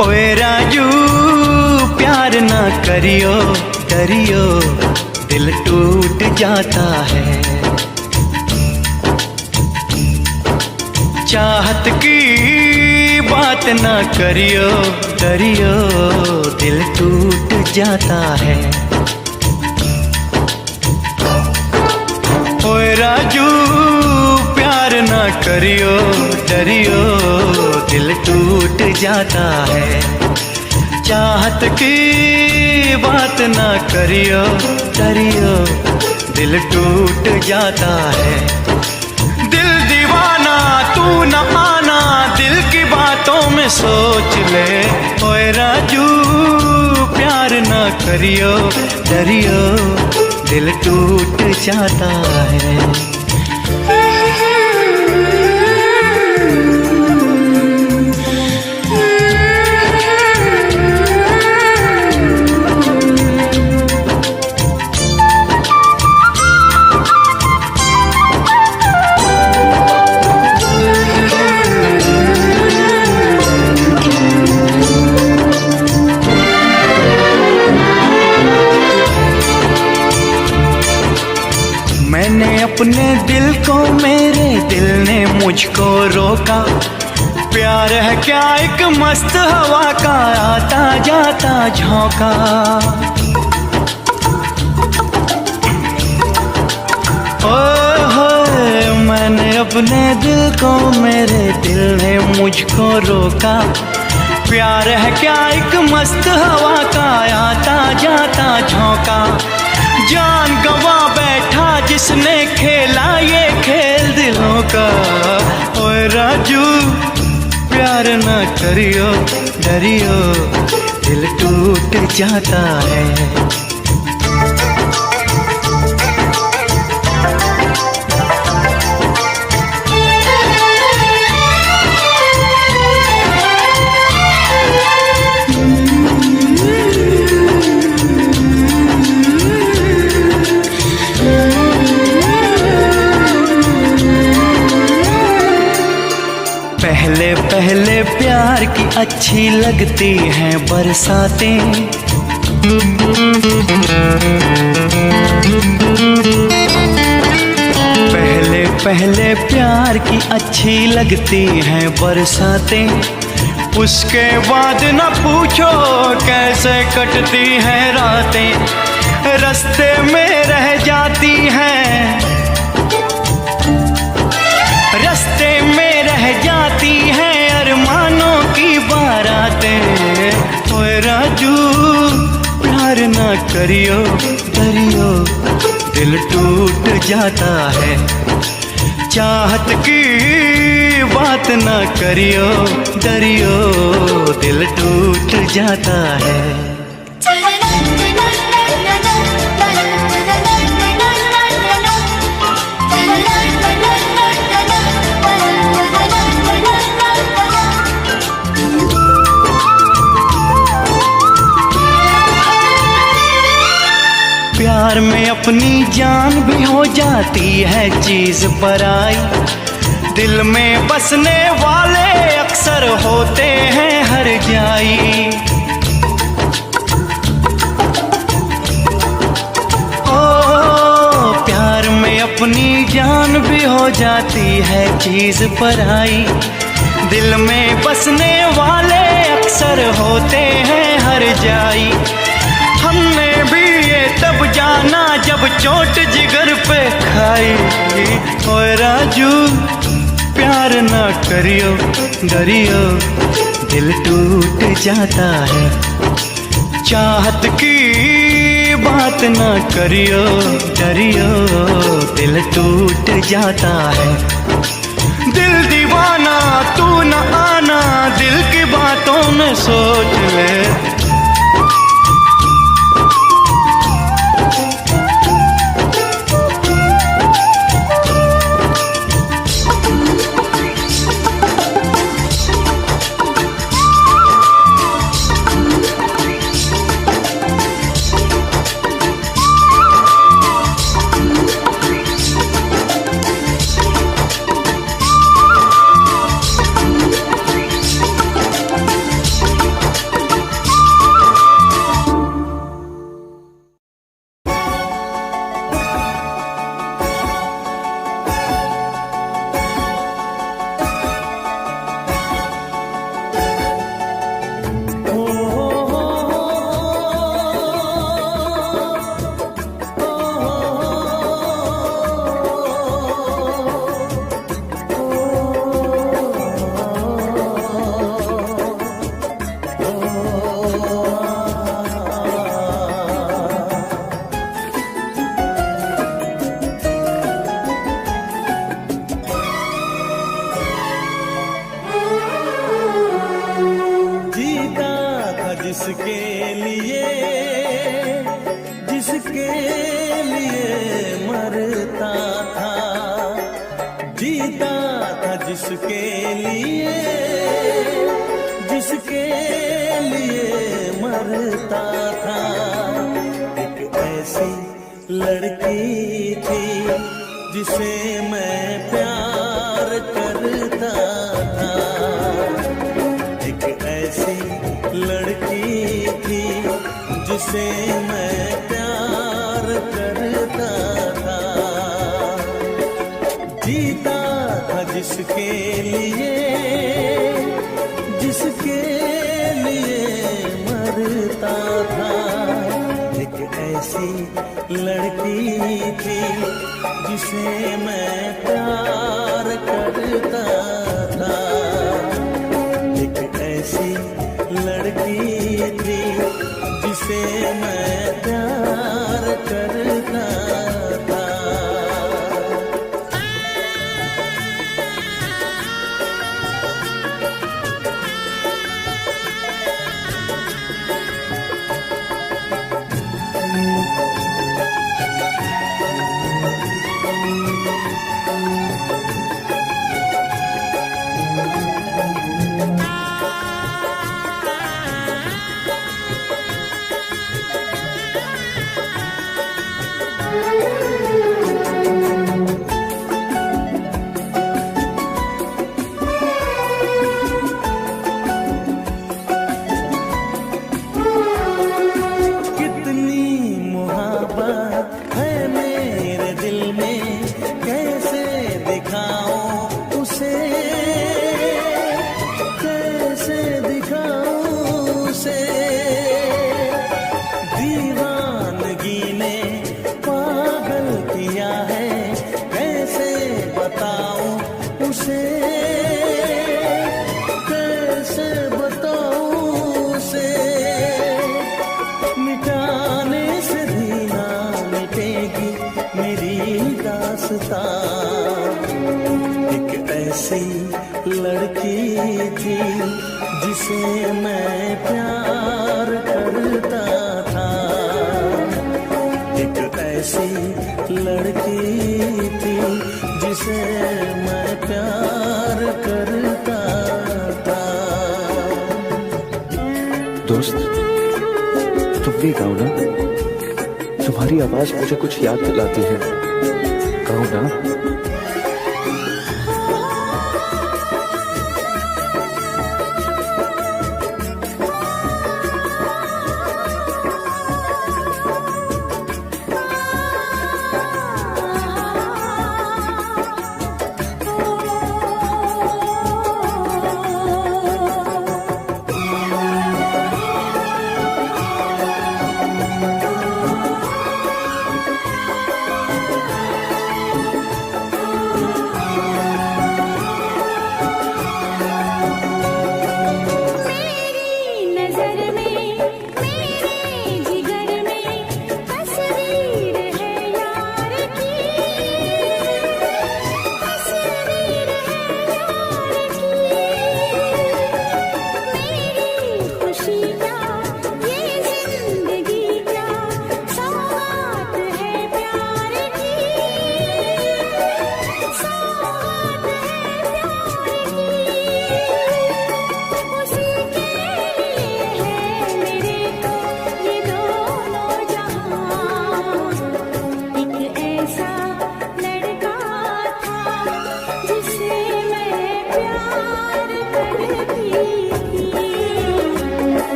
ओए राजू प्यार ना करियो, डरियो दिल टूट जाता है। चाहत की बात ना करियो, डरियो दिल टूट जाता है। ओए राजू प्यार ना करियो, डरियो दिल टूट जाता है। चाहत की बात ना करियो, डरियो दिल टूट जाता है। दिल दीवाना तू न आना, दिल की बातों में सोच ले। ओए राजू प्यार ना करियो, डरियो दिल टूट जाता है। मैंने अपने दिल को, मेरे दिल ने मुझको रोका। प्यार है क्या एक मस्त हवा का आता जाता झोंका। ओह मैंने अपने दिल को, मेरे दिल ने मुझको रोका। प्यार है क्या एक मस्त हवा का आता जाता झोंका। जान गवा बैठा जिसने खेला ये खेल दिलों का। ओए राजू प्यार ना करियो, डरियो दिल टूट जाता है। पहले पहले प्यार की अच्छी लगती हैं बरसातें। पहले पहले प्यार की अच्छी लगती हैं बरसातें। उसके बाद न पूछो कैसे कटती हैं रातें। रास्ते में रह जाती हैं, रास्ते में रह जाती हैं अरमानों की बारातें। ओए राजू प्यार ना करियो, डरियो दिल टूट जाता है। चाहत की बात ना करियो, डरियो दिल टूट जाता है। प्यार में अपनी जान भी हो जाती है चीज पराई। दिल में बसने वाले अक्सर होते हैं हर जाई। ओ प्यार में अपनी जान भी हो जाती है चीज पराई। दिल में बसने वाले अक्सर होते हैं हर जाई। हमने भी ये तब जाना जब चोट जिगर पे खाई। ओए राजू प्यार ना करियो, डरियो दिल टूट जाता है। चाहत की बात ना करियो, डरियो दिल टूट जाता है। दिल दीवाना में सोच ले। जिसके लिए मरता था, जीता था जिसके लिए मरता था। एक ऐसी लड़की थी जिसे मैं प्यार करता था, एक ऐसी लड़की थी जिसे मैं प्यार करता था। जीता था जिसके लिए मरता था। एक ऐसी लड़की थी जिसे मैं प्यार करता था, एक ऐसी लड़की थी जिसे मैं प्यार करता था। एक ऐसी लड़की थी जिसे मैं प्यार करता था, एक ऐसी लड़की थी जिसे मैं प्यार करता था। दोस्त, तुम भी गाओ ना, तुम्हारी आवाज मुझे कुछ याद दिलाती है, गाओ ना।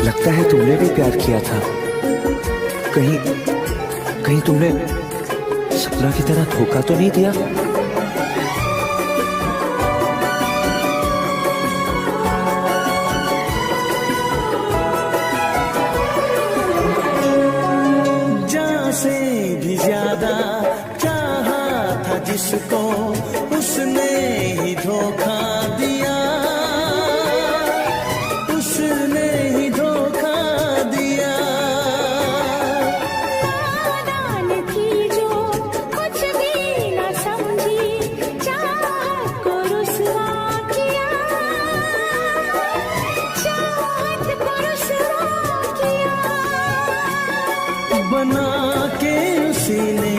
लगता है तुमने भी प्यार किया था। कहीं कहीं तुमने सपना की तरह धोखा तो नहीं दिया? जान से भी ज्यादा चाहा था जिसको, उसने ही धोखा दिया, उसने ही धोखा दिया। नादान थी जो कुछ भी न समझी, चाहत को रुसवा किया, चाहत को रुसवा किया। बना के उसी ने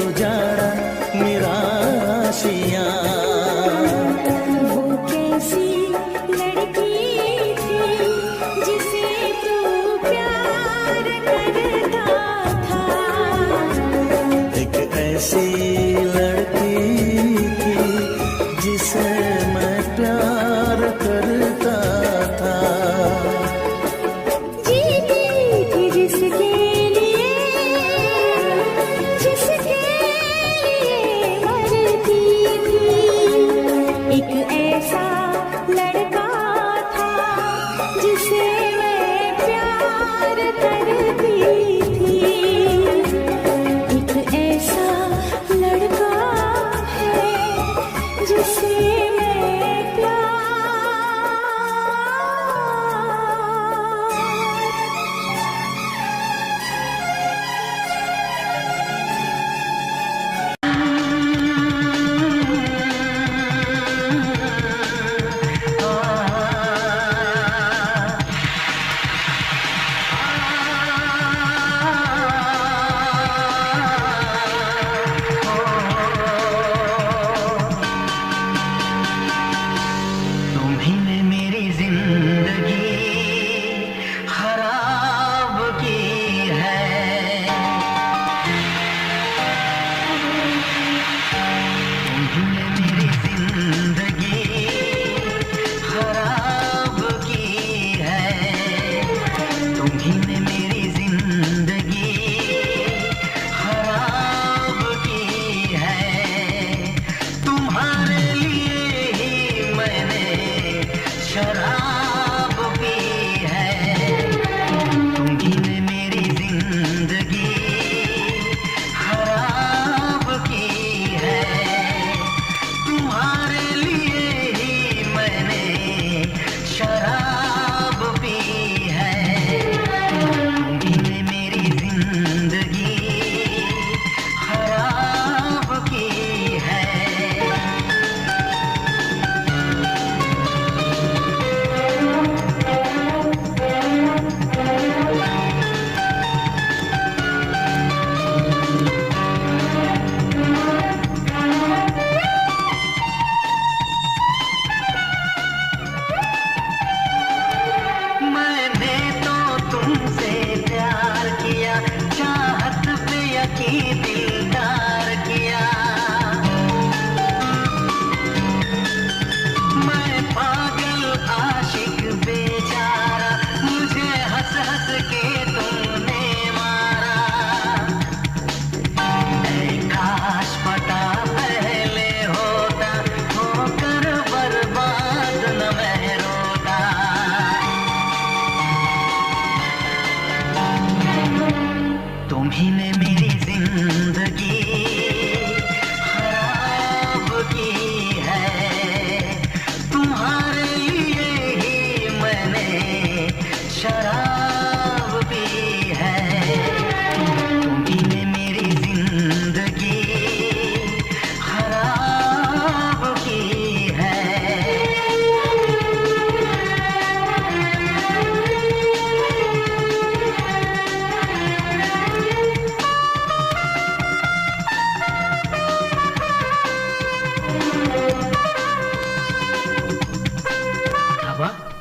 उजाड़ा मेरा आशियाँ। वो कैसी लड़की थी जिसे तू प्यार करता था। एक ऐसी लड़की थी जिसे मैं प्यार करता था। जीती थी जिसके लिए, जिसके लिए मरती थी। एक ऐसा लड़का था जिसे मैं प्यार करती थी। एक ऐसा लड़का है जिसे मैं प्यार। तुम्ही ने मेरी जिंदगी खराब की है, तुम्ही ने मेरी जिंदगी खराब की है, तुम्ही ने मेरी जिंदगी खराब की है। तुम्हारे लिए ही मैंने शराब पी है, तुम्ही ने मेरी जिंदगी खराब की है। तुम्हारे लिए ही मैंने शराब पी है, तुम्ही ने मेरी जिंदगी खराब की है। मैंने तो तुमसे प्यार किया, चाहत पे यकीन दिलदार किया। मैं पागल आशिक बेचारा, मुझे हंस हंस के तुमने मारा। ऐ काश पता पहले होता, होकर बर्बाद न मैं रोता। तुम्ही ने मेरी जिंदगी खराब की है, तुम्हारे लिए ही मैंने शराब पी है, तुम्ही ने मेरी जिंदगी खराब की है।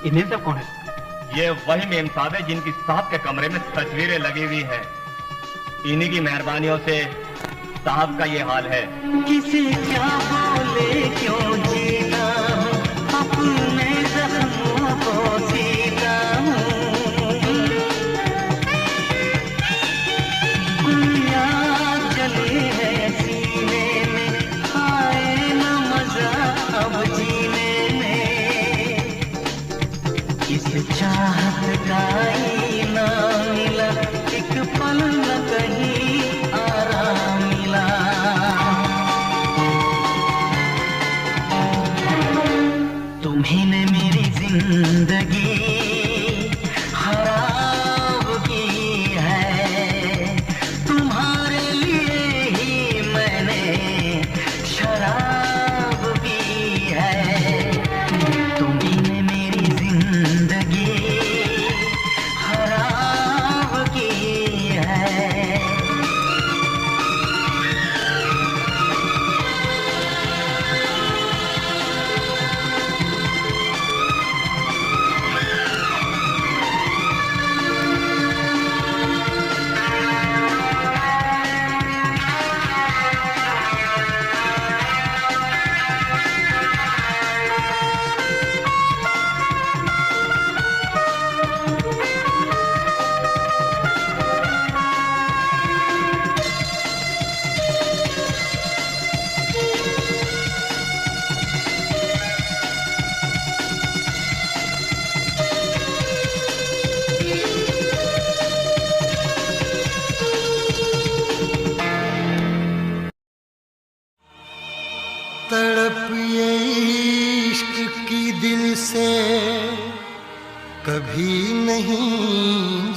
इन्हें सब कौन है? ये वही मेम साहब है जिनकी साहब के कमरे में तस्वीरें लगी हुई है। इन्हीं की मेहरबानियों से साहब का ये हाल है। किसे क्या बोले क्यों जीता हूँ, अपने जख्मों को सीता हूँ।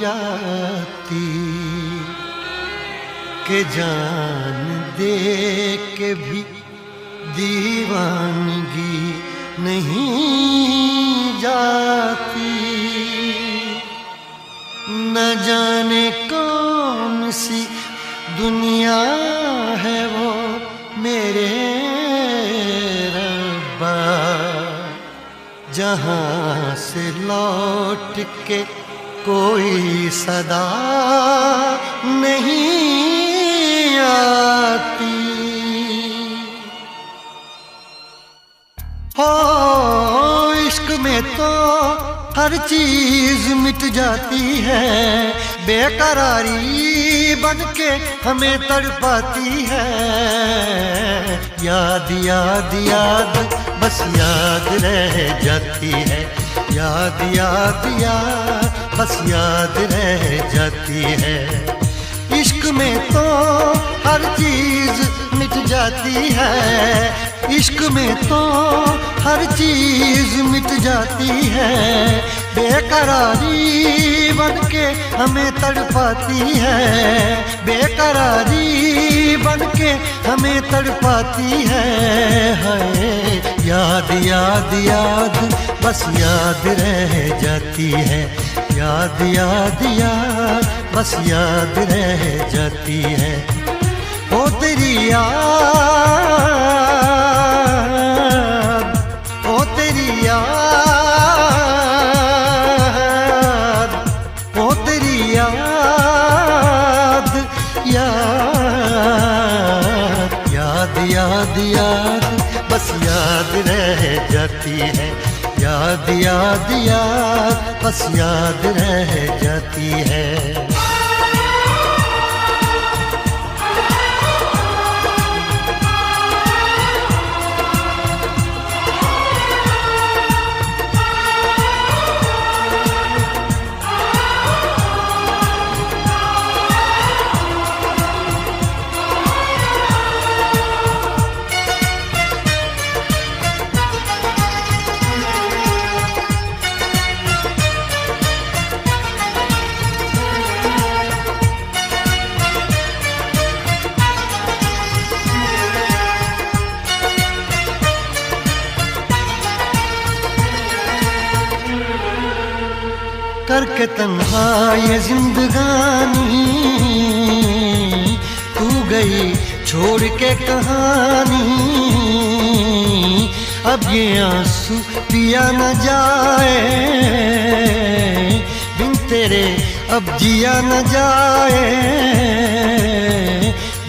जाती कि जान दे के भी दीवानगी नहीं जाती। न जाने कौन सी दुनिया है वो मेरे रब्बा, जहाँ से लौट के कोई सदा नहीं आती। हो इश्क में तो हर चीज मिट जाती है, बेकरारी बन के हमें तड़पाती है। याद याद याद बस याद रह जाती है, याद याद याद बस याद रह जाती है। इश्क में तो हर चीज मिट जाती है, इश्क में तो हर चीज मिट जाती है। बेकरारी बन के हमें तड़पाती है, बेकरारी बन के हमें तड़पाती है। हाय याद याद याद बस याद रह जाती है, याद याद याद बस याद रह जाती है। ओ तेरी याद, ओ तेरी याद, ओ तेरी याद, याद याद याद याद बस याद रह जाती है, याद याद याद बस याद रह जाती है। करके तन्हा ये जिंदगानी तू गई छोड़ के कहानी। अब ये आंसू पिया न जाए बिन तेरे, अब जिया न जाए।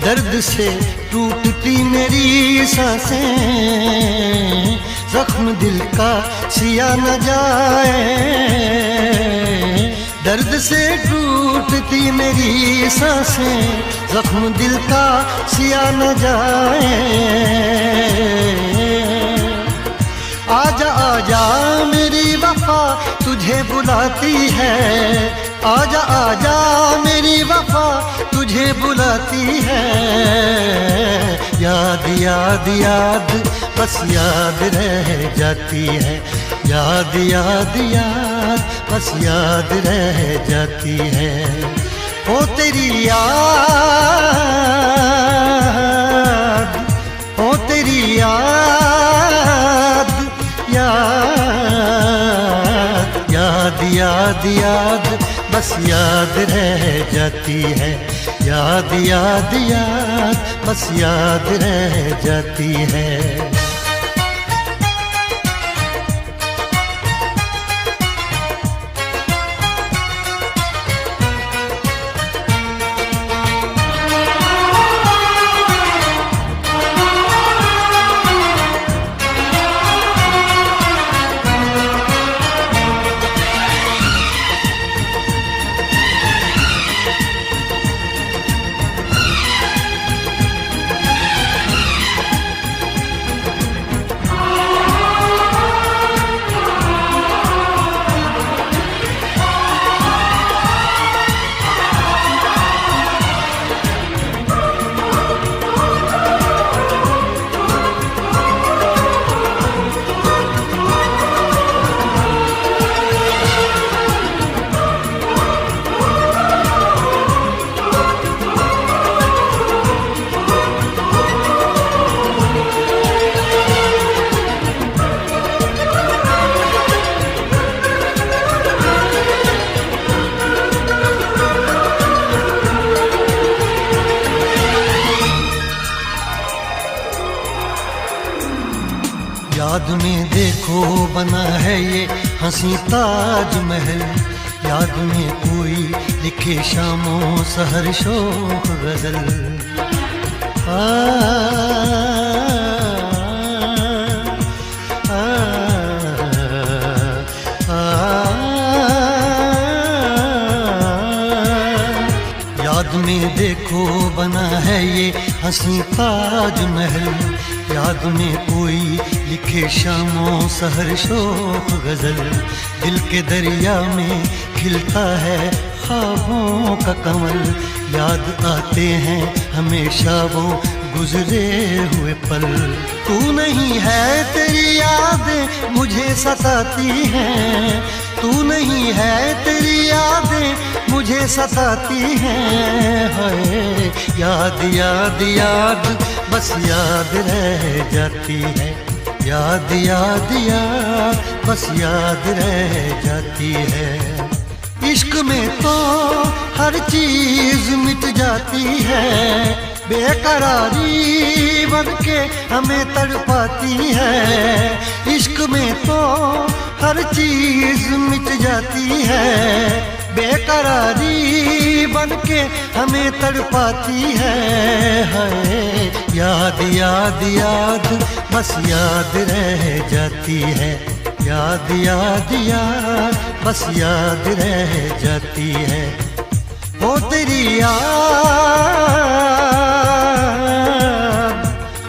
दर्द से टूटती मेरी सांसें, जख्म दिल का सिया न जाए। दर्द से टूटती मेरी सांसें, जख्म दिल का सिया न जाए। आजा आजा मेरी वफा तुझे बुलाती है, आजा आजा मेरी वफा तुझे बुलाती है। याद याद याद बस याद रह जाती है, याद याद याद बस याद रह जाती है। ओ तेरी याद, ओ तेरी याद, याद याद याद याद बस याद रह जाती है, याद याद याद बस याद रह जाती है। देखो बना है ये हंसी ताजमहल, याद में कोई लिखे शामों सहर शोक गजल। आ, आ, आ, याद में देखो बना है ये हंसी ताजमहल, याद में कोई लिखे शामों सहर शोक गजल। दिल के दरिया में खिलता है ख्वाबों का कमल, याद आते हैं हमेशा वो गुजरे हुए पल। तू नहीं है तेरी यादें मुझे सताती हैं, तू नहीं है तेरी यादें मुझे सताती हैं। हाय याद याद याद बस याद रह जाती है, याद याद याद बस याद रह जाती है। इश्क में तो हर चीज मिट जाती है, बेकरारी बन के हमें तड़पाती है। इश्क में तो हर चीज मिट जाती है, बेकरारी बन के हमें तड़पाती है। हाय याद याद याद बस याद रह जाती है, याद याद याद बस याद रह जाती है। ओ तेरी याद,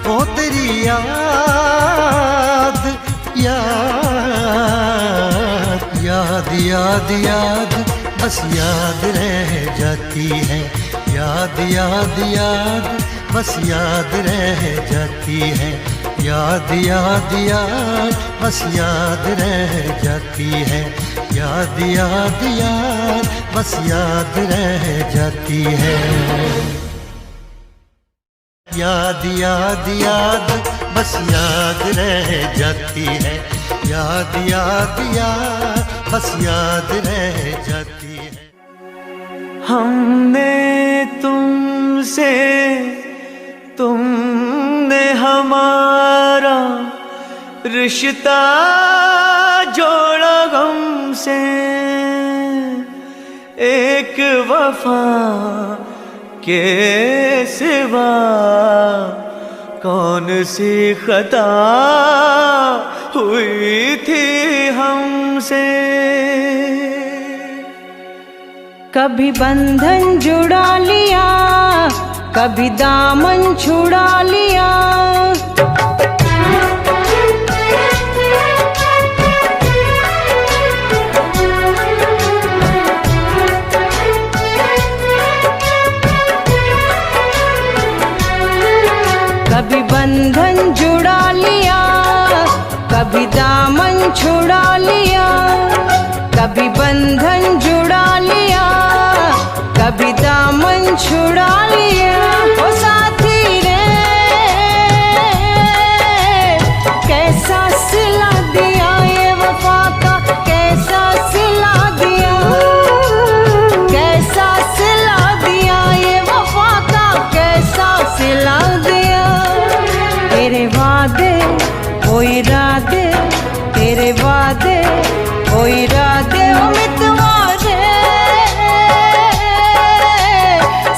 ओ तेरी याद, याद याद याद याद बस याद रह जाती है, याद याद याद बस याद रह जाती है। याद याद याद बस याद रह जाती है, याद याद याद बस याद रह जाती है। याद याद याद बस याद रह जाती है, याद याद याद बस याद रह जाती है। हमने तुमसे, तुमने हमारा रिश्ता जोड़ा हमसे, एक वफा के सिवा कौन सी खता हुई थी हमसे। कभी बंधन जुड़ा लिया, कभी दामन छुड़ा लिया। कभी बंधन जुड़ा लिया, कभी दामन छुड़ा लिया। कभी बंधन जुड़ा लिया, कभी दामन छुड़ा लिया। ओ साथी रे कैसा सिला दिया ये वफा का, कैसा सिला दिया, कैसा सिला दिया ये वफा का, कैसा सिला दिया। तेरे वादे ओ इरादे, तेरे वादे ओ इरादे ओ मितवादे,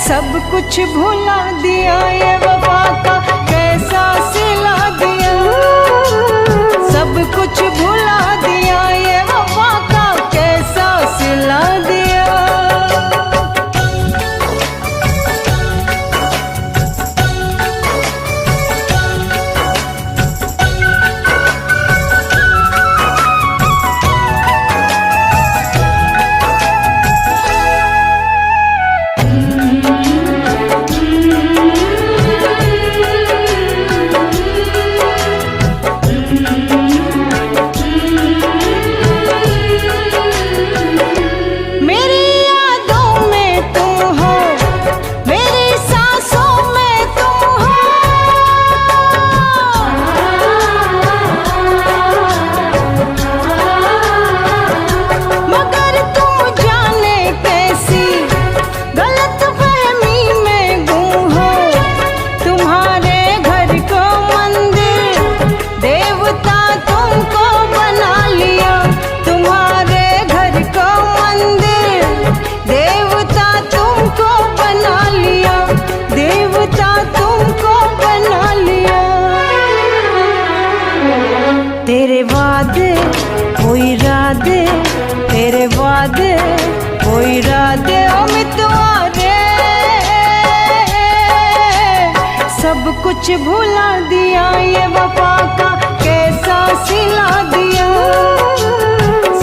सब कुछ भुला दिया ये वफा का, कैसा सिला दिया। सब कुछ भुला दिया ये वफा का, कैसा सिला दिया। कुछ भुला दिया, ये वफा का कैसा सिला दिया।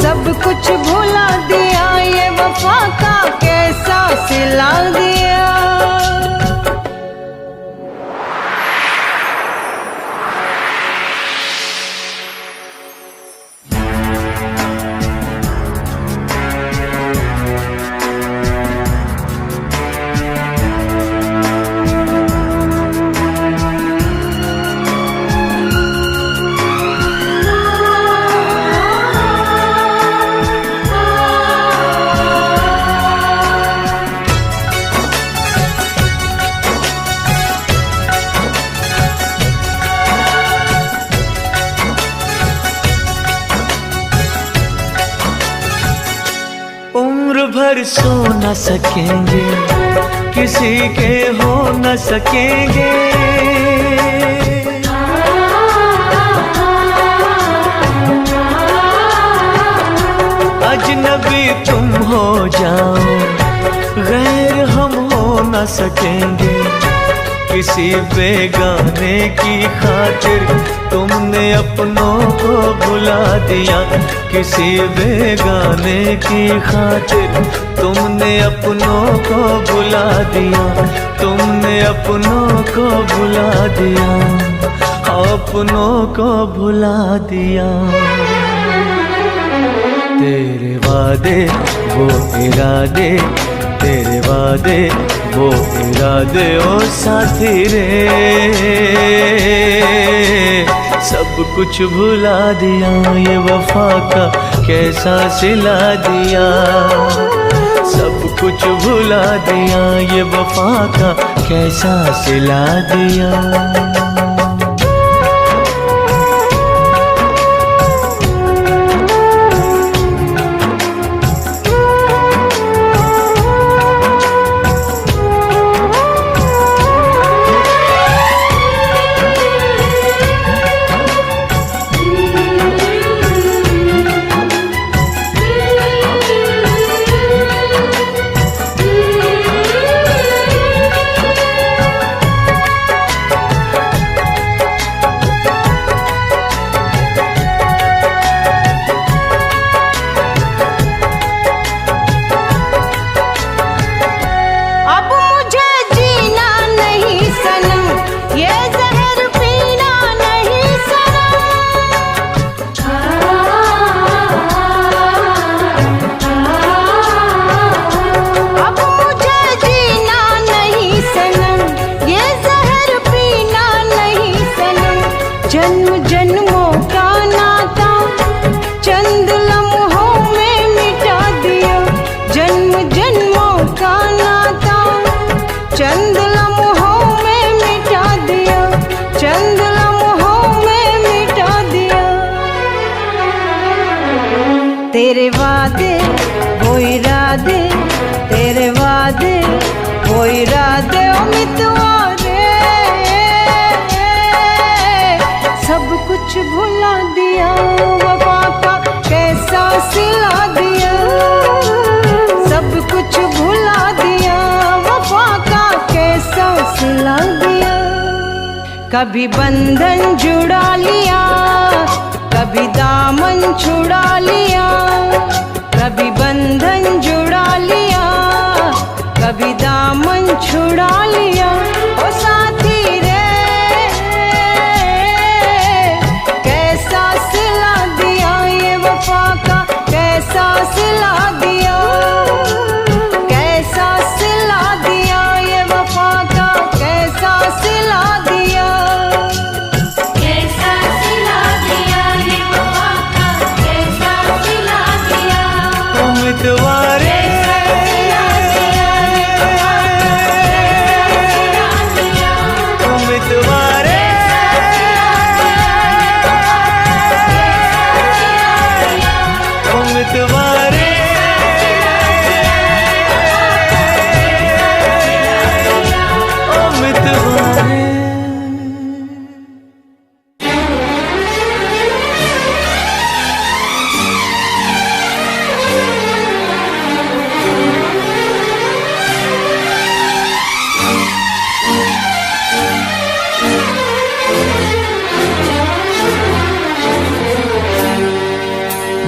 सब कुछ भुला दिया, ये वफा का कैसा सिला दिया। उम्र भर सो न सकेंगे, किसी के हो न सकेंगे। अजनबी तुम हो जाओ, गैर हम हो न सकेंगे। किसी बेगाने की खातिर तुमने अपनों को भुला दिया। किसी बेगाने की खातिर तुमने अपनों को भुला दिया। तुमने अपनों को भुला दिया, अपनों को भुला दिया। तेरे वादे वो इरादे, तेरे वादे वो इरादे ओ साथी रे। सब कुछ भुला दिया, ये वफा का कैसा सिला दिया। सब कुछ भुला दिया, ये वफा का कैसा सिला दिया। तेरे वादे वो इरादे, तेरे वादे वो इरादे ओ मितवारे। सब कुछ भुला दिया, वफा का कैसा सिला दिया। सब कुछ भुला दिया, वफा का कैसा सिला दिया। कभी बंधन जुड़ा लिया, कभी दामन छुड़ा लिया। कभी बंधन जुड़ा लिया, कभी दामन छुड़ा लिया। ओ साथी रे, कैसा सिला दिया, ये वफा का कैसा सिला दिया। कैसा सिला दिया, ये वफा का कैसा सिला दिया। कैसा सिला दिया, ये वफा का कैसा सिला दिया। उम्मीदवारे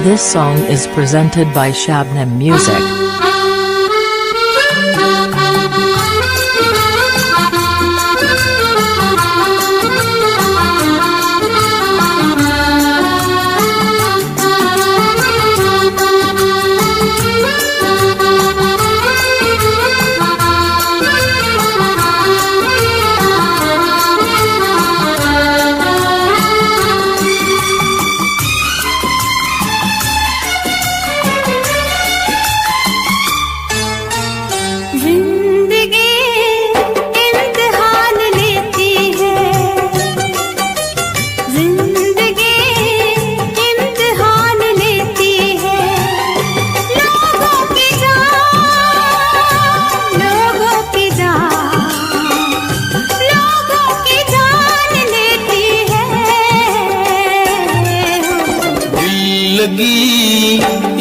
This song is presented by Shabnam Music.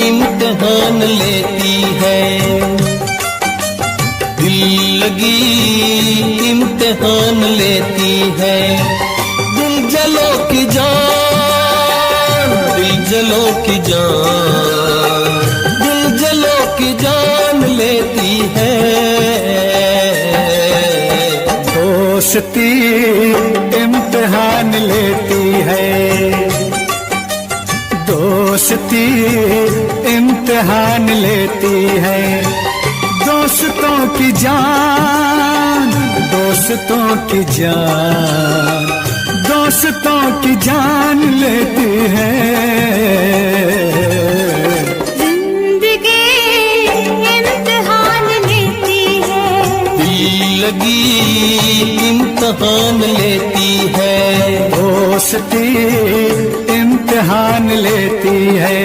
इम्तिहान लेती है, दिल लगी इम्तिहान लेती है। दिल जलो की जान, दिल जलो की जान, दिल जलो की जान लेती है। दोस्ती इम्तिहान लेती है, दोस्ती इम्तिहान लेती है। दोस्तों की जान, दोस्तों की जान, दोस्तों की जान लेती है। जिंदगी इम्तिहान लेती है, दिल लगी इम्तिहान लेती है। दोस्ती इम्तिहान लेती है।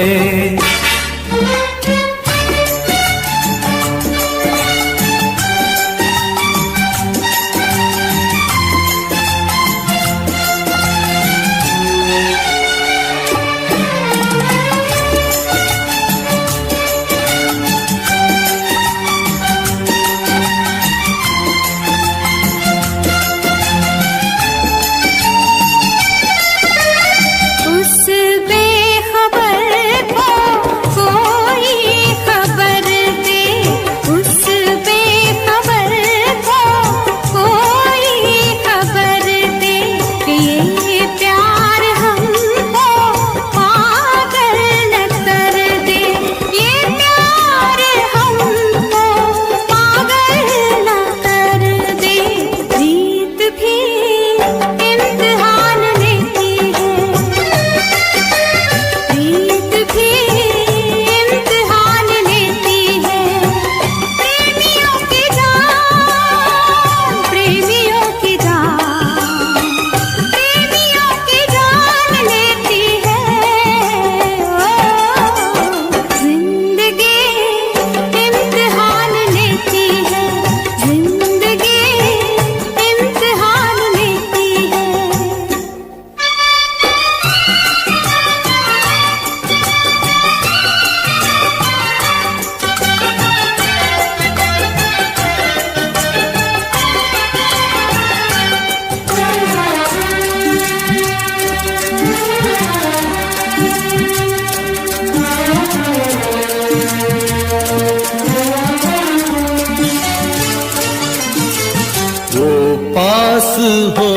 हो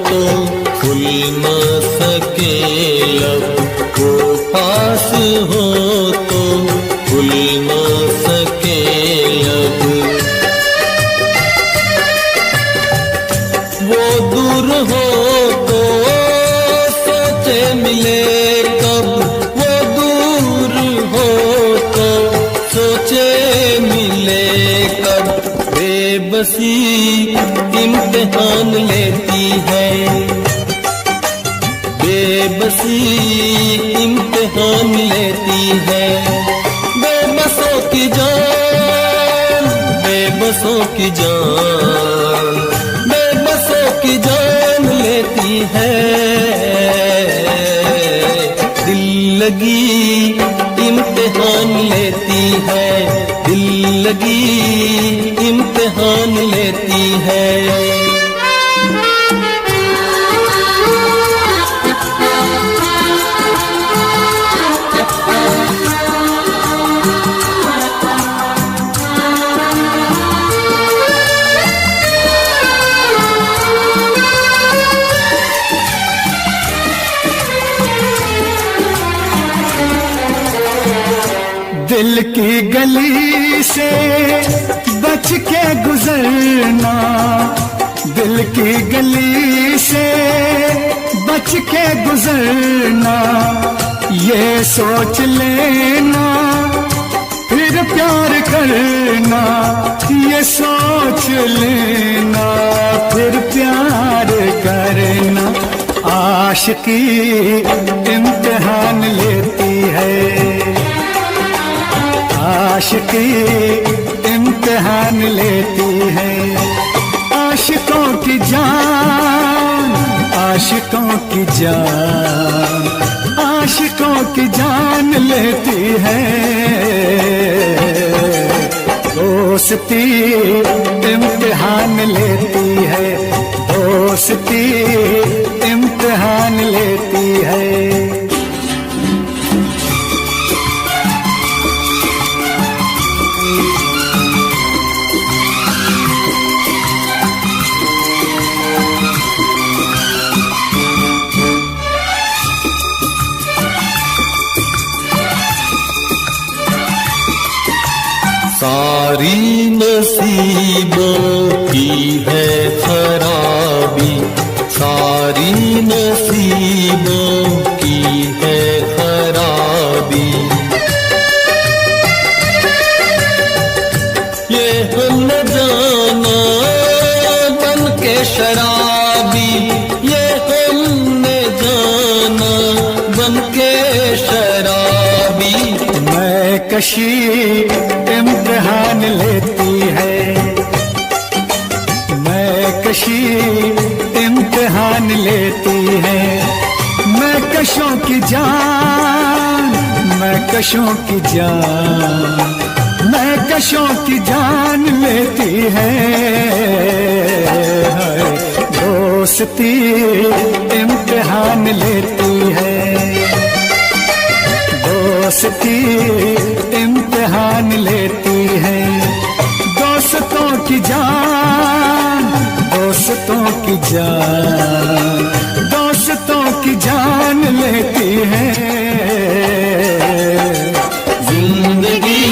तो खुल न सके लब, वो पास हो तो खुल न सके लब। वो दूर हो तो सोचे मिले कब, वो दूर हो तो सोचे मिले कब। बेबसी इम्तिहान लेती है, बेबसी इम्तिहान लेती है। बेबसों की जान, बेबसों की जान, बेबसों की जान लेती है। दिल लगी इम्तिहान लेती है, दिल लगी इम्तिहान लेती है। दिल की गली से बच के गुजरना, दिल की गली से बच के गुजरना, ये सोच लेना फिर प्यार करना, ये सोच लेना फिर प्यार करना। आशिकी इम्तिहान लेती है, आशिकी इम्तिहान लेती है। आशिकों की जान, आशिकों की जान, आशिकों की जान लेती है। दोस्ती इम्तिहान लेती है, दोस्ती इम्तिहान लेती है। सारी नसीबों की है खराबी, सारी नसीबों की है खराबी। ये हम न जाना बन के शराबी, ये हमने जाना बन के शराबी। मैं कशी इम्तिहान लेती है, मैं कशी इम्तिहान लेती है। मैं कशों की जान, मैं कशों की जान, मैं कशों की जान लेती है। दोस्ती इम्तिहान लेती है, दोस्ती इम्तिहान लेती है। दोस्तों की जान, दोस्तों की जान, दोस्तों की जान लेती है। जिंदगी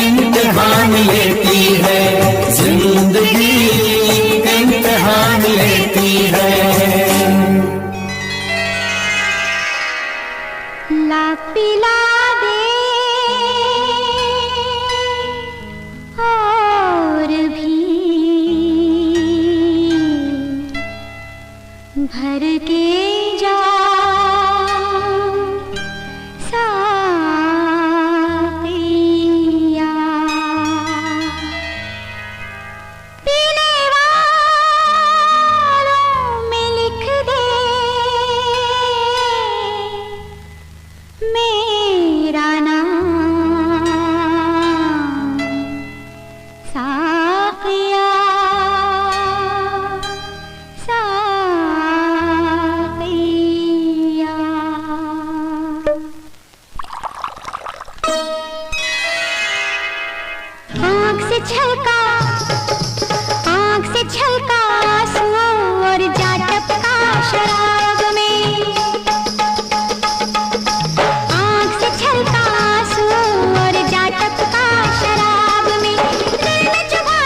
इम्तिहान लेती है, जिंदगी इम्तिहान लेती है। ला पिला दे और भी भर के जा साथिया, पीने वालों में लिख दे मेरा नाम साथिया, साथिया। आँख से छलका, आँख से छलका आंसू और जा टपका शराब में। आँख से छलका आंसू और जा टपका शराब में। दिल में चुभा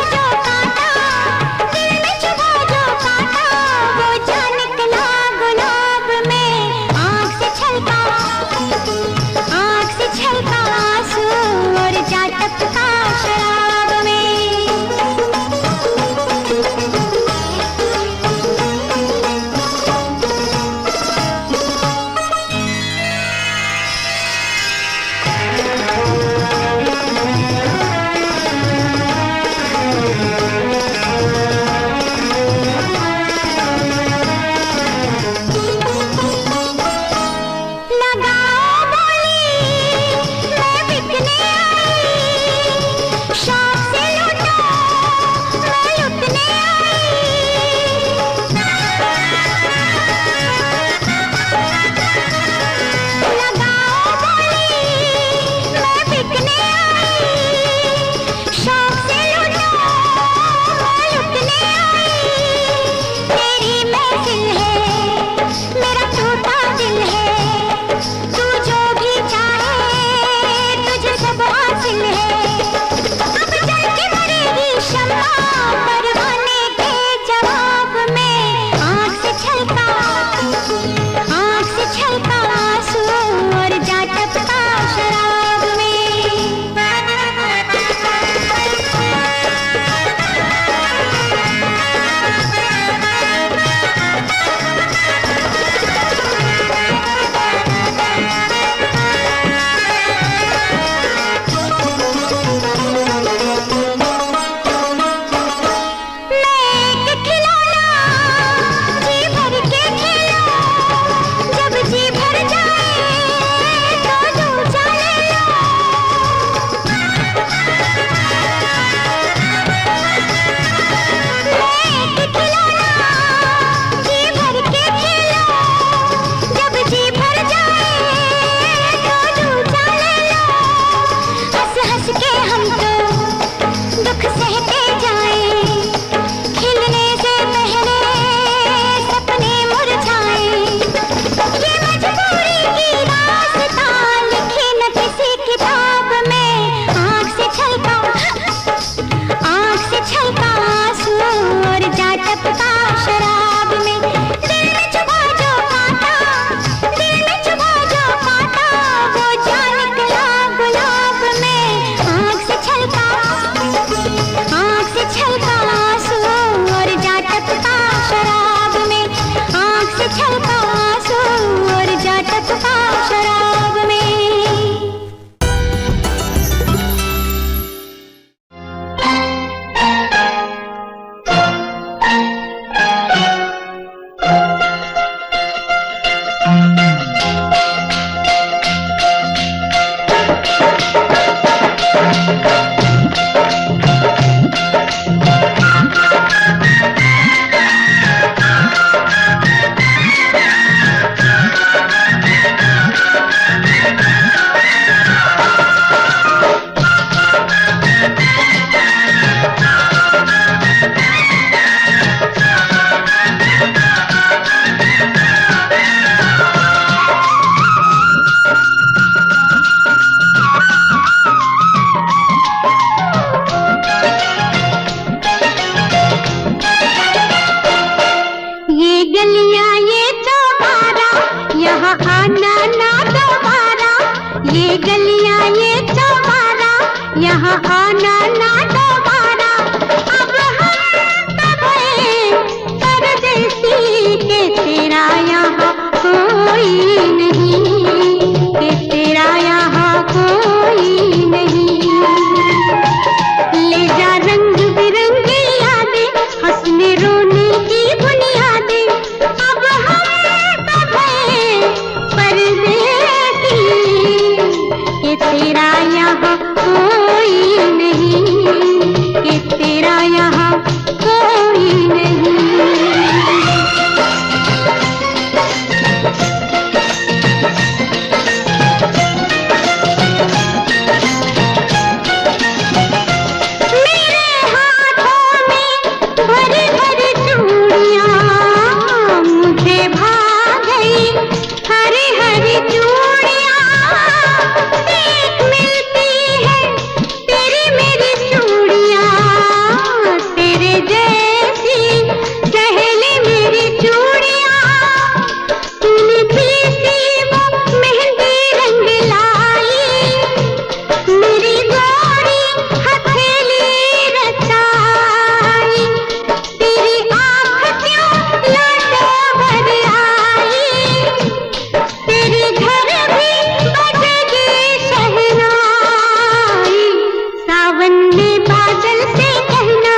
जाटक का शराब में। दिल में चुभा जो कांटा, दिल में चुभा जो कांटा, वो जा निकला गुलाब में। आँख से छलका आंसू और जाटक का शराब में। आँख से छलका आंसू और जाटक का शराब में। यहाँ आना ना दोबारा। अब हम तब परदेसी के तेरा यहाँ कोई नहीं, के तेरा यहाँ कोई नहीं। ले जा रंग बिरंगी यादें, हंसने रोने की बुनियादें। अब हम तब परदेसी के तेरा यहाँ कोई नहीं, कि तेरा यहाँ कोई नहीं। मेरे हाथों में भरी भरी चूड़ियाँ, मुझे भा गई हरी हरी चूड़ियाँ। देख मिलती है तेरी मेरी चूड़ियाँ, तेरे जैसी सहेली मेरी चूड़ियाँ। तूने पीसी वो मेहंदी रंग लाई, मेरी गोरी हथेली रचाई। तेरी आँख क्यों लौटो भर आई, तेरे घर भी बजेगी शहनाई। सावन में बादल से कहना,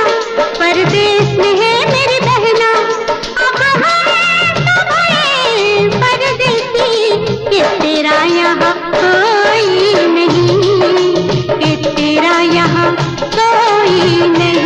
परदेस में है मेरी बहना। अब हम तो भये परदेसी, कि तेरा यहाँ कोई नहीं, कि तेरा यहाँ कोई नहीं।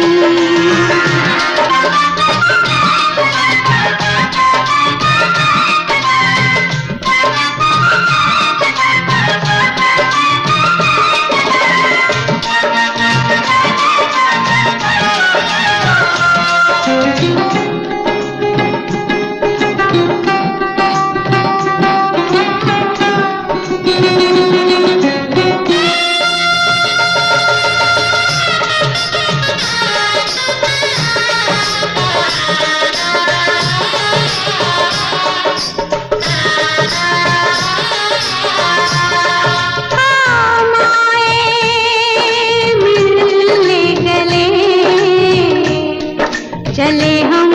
चले हम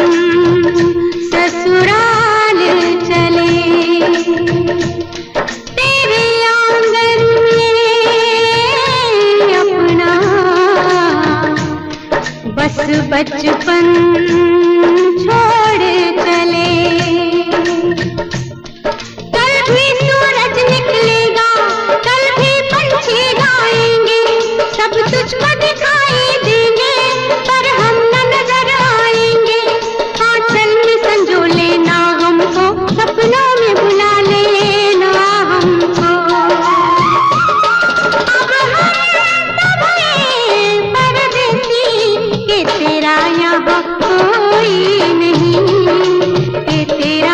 ससुराल चले, तेरे आंगन में अपना बस बचपन छोड़ चले। कल भी सूरज निकलेगा, कल भी पंछी गाएंगे, सब तुझको दिखाई देंगे, पर हम न नजर आएंगे। आंचल में संजो लेना हमको, सपनों में बुला लेना हमको। अब हम तो भये परदेसी, कि तेरा यहाँ कोई नहीं, कि तेरा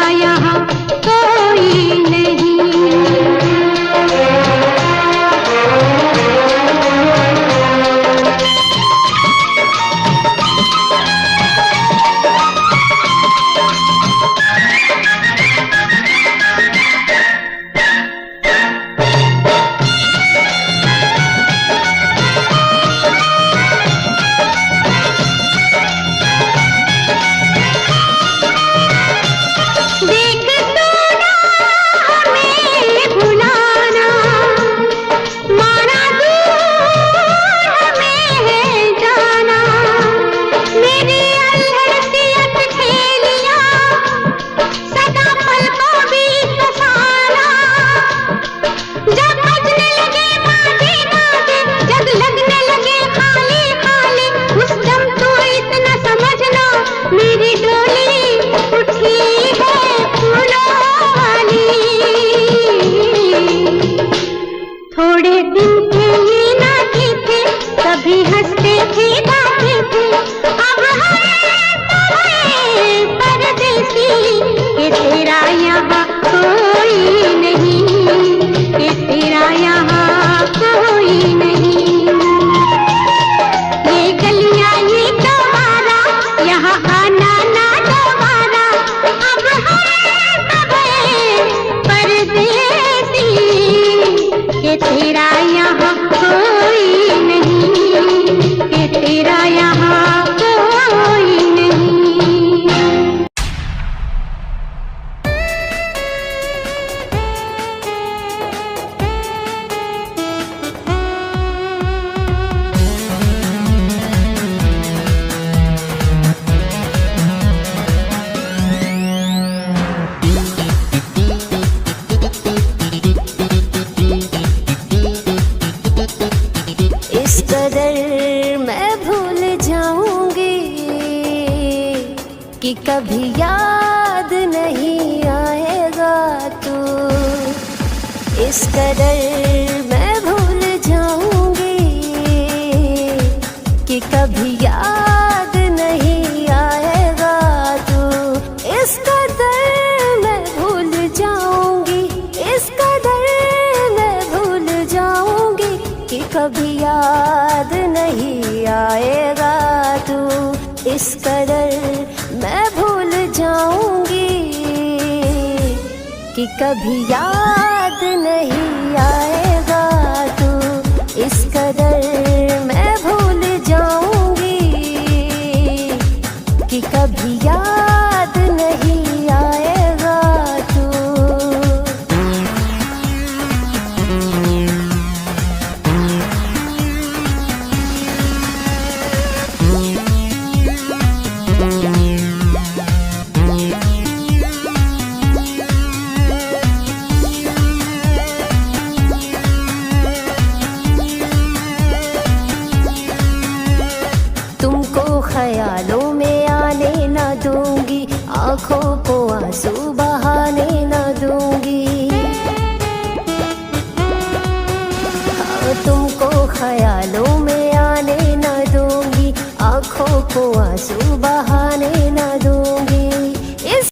यहाँ कोई नहीं। इस कदर मैं भूल जाऊंगी कि कभी याद नहीं आएगा तू। इस कदर मैं भूल जाऊंगी कि कभी याद नहीं आएगा तू। इस कदर मैं भूल जाऊंगी, इस कदर मैं भूल जाऊंगी कि कभी याद नहीं आएगा तू। इस कदर मैं भूल जाऊंगी कि कभी याद नहीं आएगा तू। इस कदर मैं भूल जाऊंगी कि कभी याद नहीं आएगा तू। तुमको ख्यालों में आने न दूंगी, आंखों को आंसू बहाने न दूंगी। हाँ, तुमको ख्यालों में आने न दूंगी, आंखों को आंसू बहाने न दूंगी। इस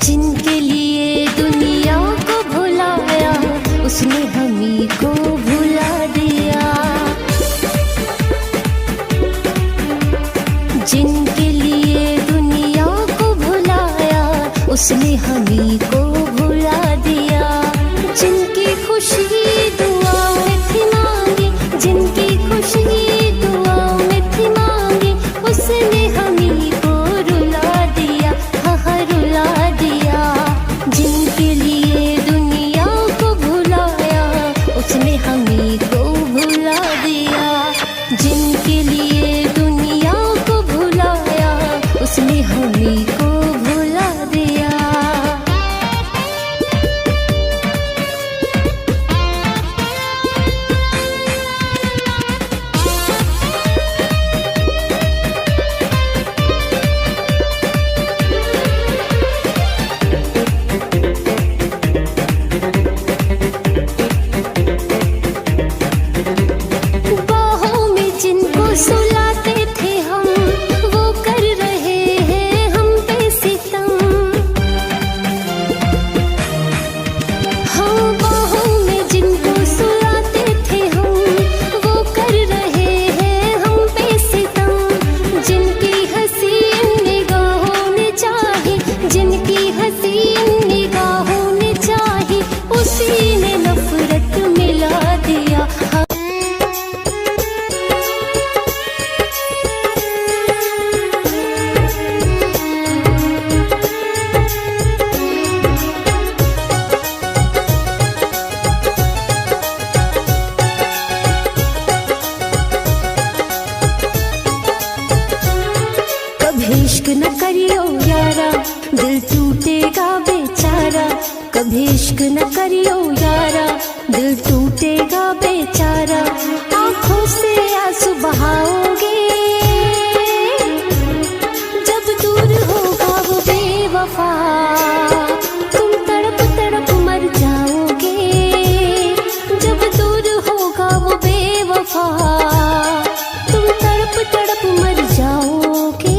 जिनके लिए दुनिया को भुलाया, उसने हमी को भुला दिया। जिनके लिए दुनिया को भुलाया, उसने हमी को भुला दिया। जिनकी खुशी दुआ में थी मांगी, जिनकी खुशी दुआ में थी मांगी, उसने हमी को रुला दिया, हाँ रुला दिया। जिनके लिए दुनिया को भुलाया, उसने हमी को भुला दिया। जिनके लिए दुनिया को भुलाया, उसने हमी को भुला दिया। बाहों में जिनको सुलाते थे हम, वो कर रहे हैं हम पे सितम। हाँ, बाहों में जिनको सुलाते थे हम, वो कर रहे हैं हम पे सितम। जिनकी हसीन निगाहों ने चाही, जिनकी हसीन निगाहों ने चाही, उसी ने नफरत मिला दिया। कभी इश्क न करियो यारा, दिल टूटेगा बेचारा। कभी इश्क न करियो यारा, दिल टूटेगा बेचारा। आंखों से आंसू बहाओगे, जब दूर होगा वो बेवफा, तुम तड़प तड़प मर जाओगे। जब दूर होगा वो बेवफा, तुम तड़प तड़प मर जाओगे।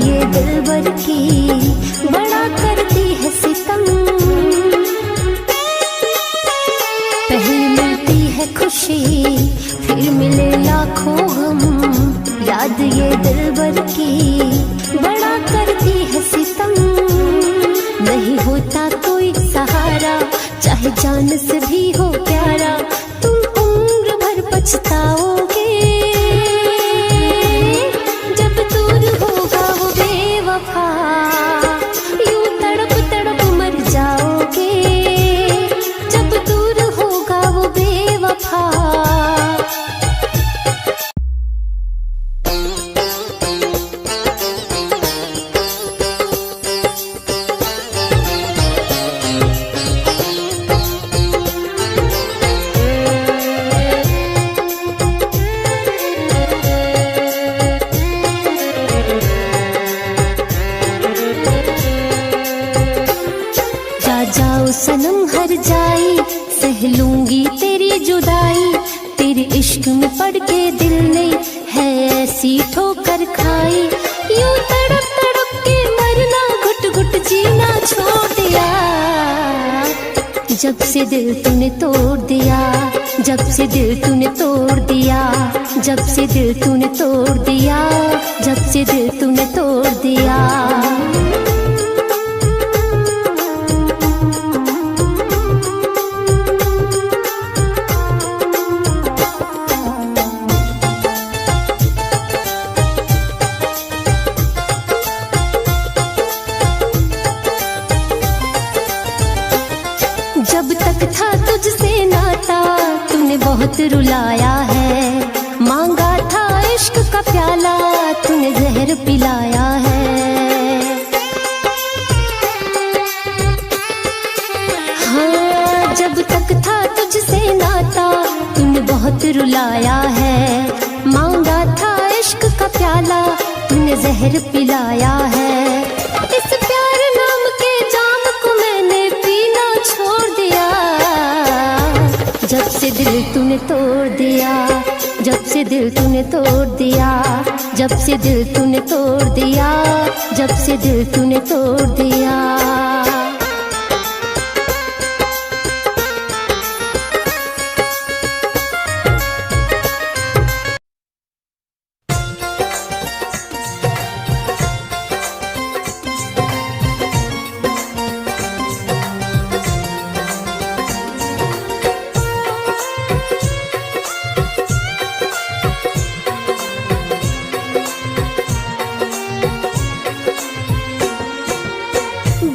ये दिलबर की बड़ा करती है सितम। पहले मिलती है खुशी फिर मिले लाखों गम, याद ये दिलबर की बड़ा करती है सितम। नहीं होता कोई सहारा चाहे जान से भी हो प्यारा, तुम उम्र भर पछताओगे जब दूर होगा वो बेवफा, यूं तड़प तड़प मर जाओगे जब दूर होगा वो बेवफा। जाओ सनम हर जाई सह लूंगी तेरी जुदाई, तेरे इश्क में पड़ के दिल ने है ऐसी ठोकर खाई, यूं तड़प तड़प के मरना घुट घुट जीना छोड़ दिया। जब से दिल तूने तोड़ दिया, जब से दिल तूने तोड़ दिया, जब से दिल तूने तोड़ दिया, जब से दिल तूने तोड़ दिया। जब तक था तुझसे नाता तूने बहुत रुलाया है, मांगा था इश्क का प्याला तूने जहर पिलाया है। हाँ जब तक था तुझसे नाता तूने बहुत रुलाया है, मांगा था इश्क का प्याला तूने जहर पिलाया है। इस प्यार नाम के जाम को मैंने पीना छोड़ दिया, जब से दिल तूने तोड़ दिया, जब से दिल तूने तोड़ दिया, जब से दिल तूने तोड़ दिया, जब से दिल तूने तोड़ दिया।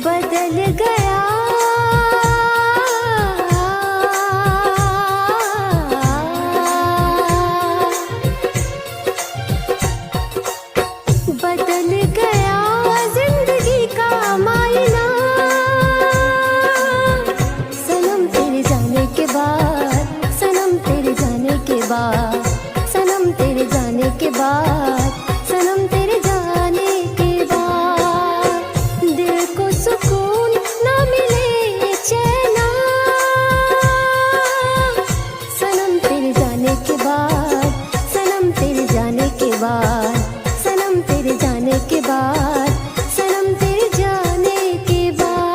बदल गया बदल गया जिंदगी का मायना, सनम तेरे जाने के बाद, सनम तेरे जाने के बाद, सनम तेरे जाने के बाद, सनम तेरे जाने के बाद, दिल को सुकून न मिले चैना, सनम तेरे जाने के बाद, सनम तेरे जाने के बाद, सनम तेरे जाने के बाद, सनम तेरे जाने के बाद।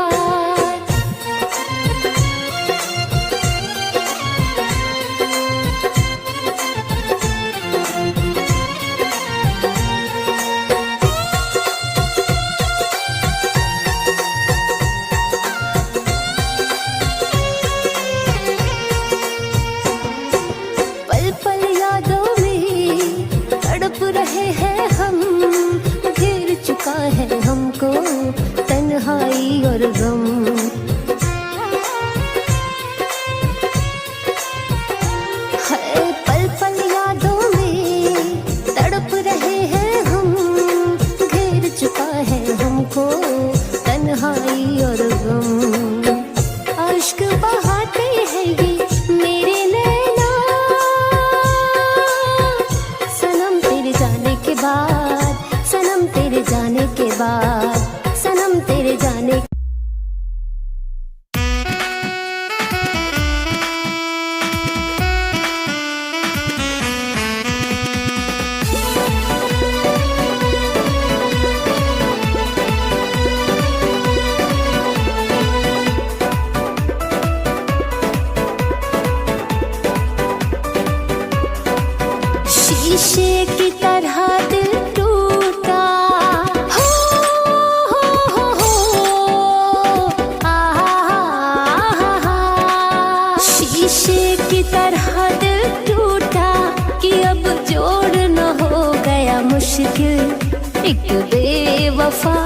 पल पल यादों में तड़प रहे हैं हम, घेर चुका है हमको तन्हाई और गम। है पल पल यादों में तड़प रहे हैं हम, घेर चुका है हमको तन्हाई और गम। अश्क बहाते हैं ये मेरे नैना, सनम तेरे जाने के बाद, सनम तेरे जाने के बाद, सनम तेरे जाने मुश्किल, एक बेवफा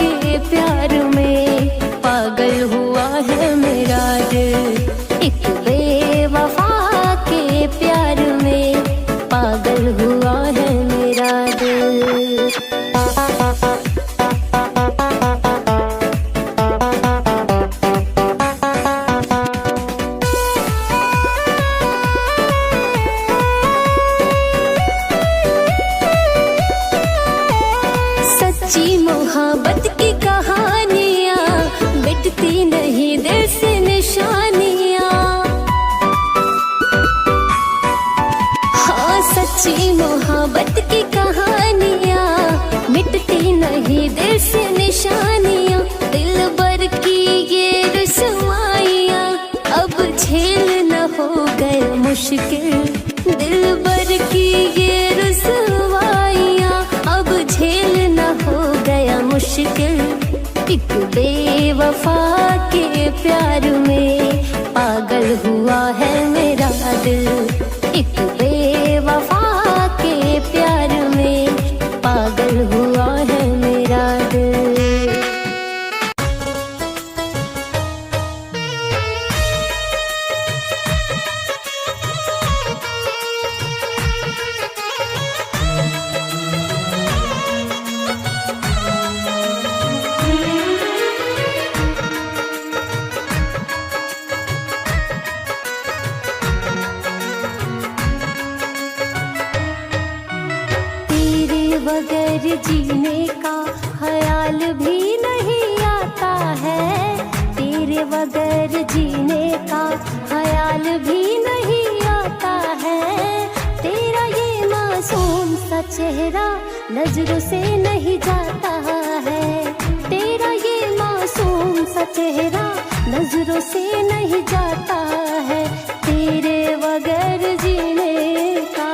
के प्यार में पागल हुआ है मेरा दिल। एक बेवफा के प्यार में पागल हुआ है मेरा दिल। सच्ची मोहब्बत की कहानियाँ मिटती नहीं दिल से निशानियाँ। हाँ, सच्ची मोहब्बत की कहानियाँ मिटती नहीं दिल से निशानियाँ। दिल भर की ये रुसवाइयाँ अब झेल न हो गए मुश्किल। दिल भर की ये रुसवाइयाँ अब झेल न हो गया मुश्किल। एक बेवफा के प्यार में पागल हुआ है मेरा दिल। एक बेवफा के प्यार में पागल हुआ है मेरा दिल। बगैर जीने का ख्याल भी नहीं आता है। तेरे बगैर जीने का ख्याल भी नहीं आता है। तेरा ये मासूम सा चेहरा नजरों से नहीं जाता है। तेरा ये मासूम सा चेहरा नजरों से नहीं जाता है। तेरे बगैर जीने का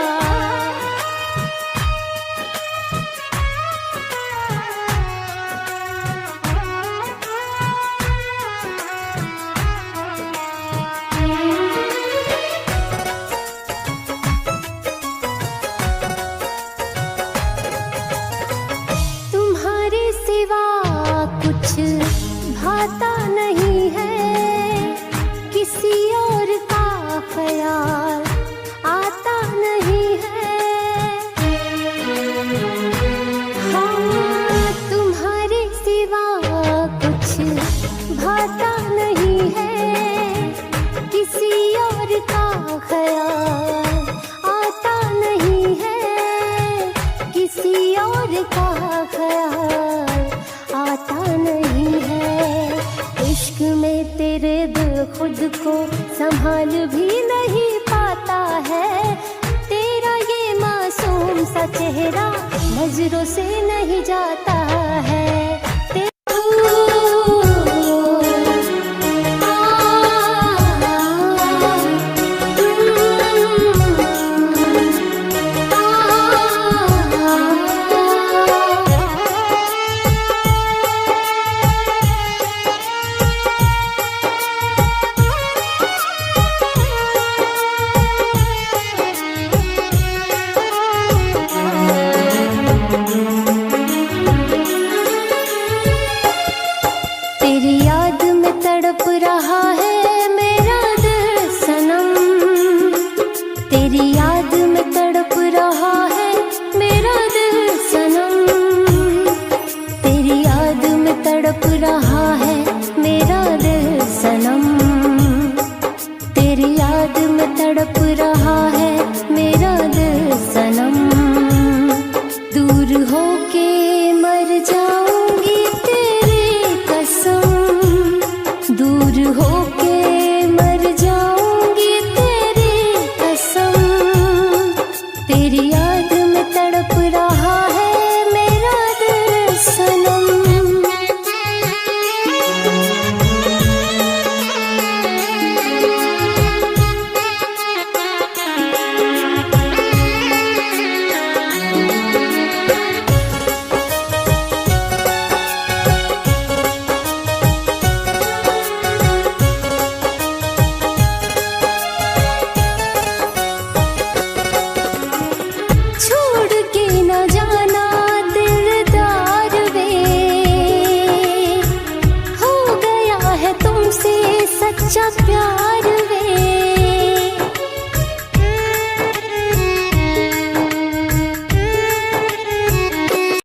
भाता नहीं है। किसी और का ख्याल आता नहीं है। हाँ, तुम्हारे सिवा कुछ भाता नहीं है। किसी और का ख्याल आता नहीं है। किसी और का ख्याल आता नहीं है। इश्क में तेरे दिल खुद को संभाल भी नहीं पाता है। तेरा ये मासूम सा चेहरा नजरों से नहीं जाता है। तेरी याद में तड़प रहा है